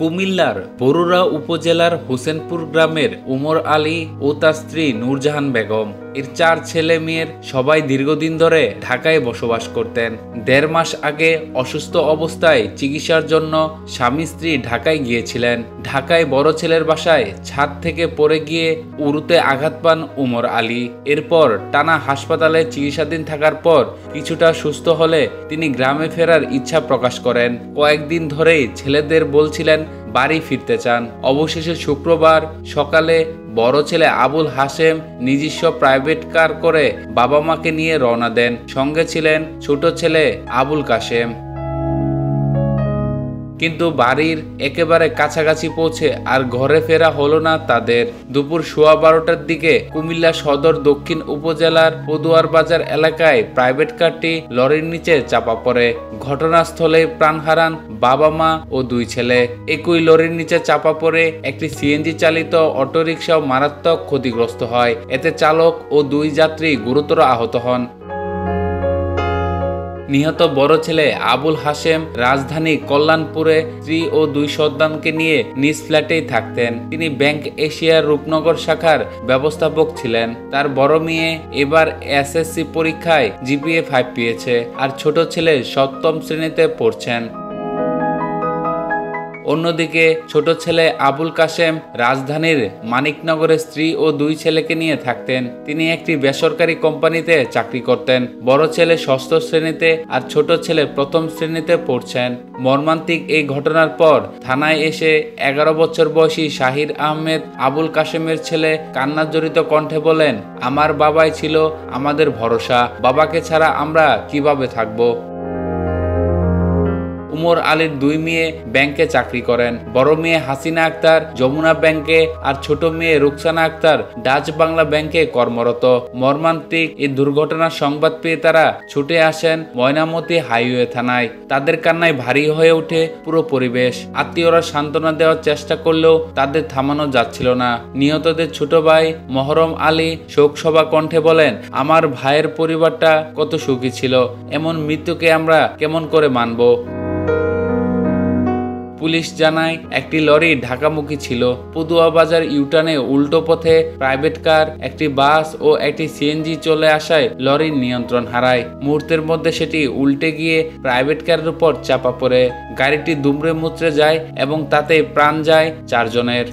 কুমিল্লার বরুড়া উপজেলার হোসেনপুর গ্রামের উমর আলী ও তার স্ত্রী নূরজাহান বেগম এর 4 ছেলে মেয়ের সবাই দীর্ঘদিন ধরে ঢাকায় বসবাস করতেন। 1.5 মাস আগে অসুস্থ অবস্থায় চিকিৎসার জন্য স্বামী স্ত্রী ঢাকায় গিয়েছিলেন। ঢাকায় বড় ছেলের বাসায় ছাদ থেকে পড়ে গিয়ে উরুতে আঘাত পান উমর আলী। এরপর টানা হাসপাতালে চিকিৎসাধীন থাকার পর কিছুটা সুস্থ হলে তিনি গ্রামে ফেরার ইচ্ছা প্রকাশ করেন। কয়েকদিন ধরেই ছেলেদের বলছিলেন বাড়ি ফিরতে চান। অবশেষে শুক্রবার সকালে বড় ছেলে আবুল হাশেম নিজস্ব প্রাইভেট কার করে বাবা মাকে নিয়ে রওনা দেন। সঙ্গে ছিলেন ছোট ছেলে আবুল কাশেম। কিন্তু বাড়ির একেবারে কাছাকাছি পৌঁছে আর ঘরে ফেরা হলো না তাদের। দুপুর 12:15টার দিকে কুমিল্লা সদর দক্ষিণ উপজেলার পদুয়ার বাজার এলাকায় প্রাইভেট কারটি লরির নিচে চাপা পড়ে। ঘটনাস্থলে প্রাণ হারান বাবা মা ও 2 ছেলে। একই লরির নিচে চাপা পড়ে একটি সিএনজি চালিত অটোরিকশাও মারাত্মক ক্ষতিগ্রস্ত হয়। এতে চালক ও 2 যাত্রী গুরুতর আহত হন। নিহত বড় ছেলে আবুল হাশেম রাজধানী কল্যাণপুরে স্ত্রী ও 2 সন্তানকে নিয়ে নিজ ফ্ল্যাটেই থাকতেন। তিনি ব্যাংক এশিয়ার রূপনগর শাখার ব্যবস্থাপক ছিলেন। তার বড় মেয়ে এবার এসএসসি পরীক্ষায় জিপিএ 5 পেয়েছে, আর ছোট ছেলে 7ম শ্রেণীতে পড়ছেন। অন্যদিকে ছোট ছেলে আবুল কাশেম রাজধানীর মানিকনগরে স্ত্রী ও 2 ছেলেকে নিয়ে থাকতেন। তিনি একটি বেসরকারি কোম্পানিতে চাকরি করতেন। বড় ছেলে 6ষ্ঠ শ্রেণীতে আর ছোট ছেলে 1ম শ্রেণীতে পড়ছেন। মর্মান্তিক এই ঘটনার পর থানায় এসে 11 বছর বয়সী শাহির আহমেদ আবুল কাশেমের ছেলে কান্নাজড়িত কণ্ঠে বলেন, আমার বাবাই ছিল আমাদের ভরসা, বাবাকে ছাড়া আমরা কিভাবে থাকবো। উমর আলীর 2 মেয়ে ব্যাংকে চাকরি করেন। বড় মেয়ে হাসিনা আক্তার যমুনা ব্যাংকে আর ছোট মেয়ে রুকসানা আক্তার ডাচ বাংলা ব্যাংকে কর্মরত। মর্মান্তিক এই দুর্ঘটনার সংবাদ পেয়ে তারা ছুটে আসেন ময়নামতি হাইওয়ে থানায়। তাদের কান্নায় ভারী হয়ে ওঠে পুরো পরিবেশ। আত্মীয়রা সান্ত্বনা দেওয়ার চেষ্টা করলেও তাদের থামানো যাচ্ছিল না। নিহতদের ছোট ভাই মহরম আলী শোকসভা কণ্ঠে বলেন, আমার ভাইয়ের পরিবারটা কত সুখী ছিল, এমন মৃত্যুকে আমরা কেমন করে মানব। পুলিশ জানায় একটি লরি ঢাকামুখী ছিল। পদুয়া বাজার ইউটার্নে উল্টো পথে প্রাইভেট কার, একটি বাস ও একটি সিএনজি চলে আসায় লরির নিয়ন্ত্রণ হারায়। মুহূর্তের মধ্যে সেটি উল্টে গিয়ে প্রাইভেট কারের উপর চাপা পড়ে। গাড়িটি দুমড়ে মুচড়ে যায় এবং তাতে প্রাণ যায় 4 জনের।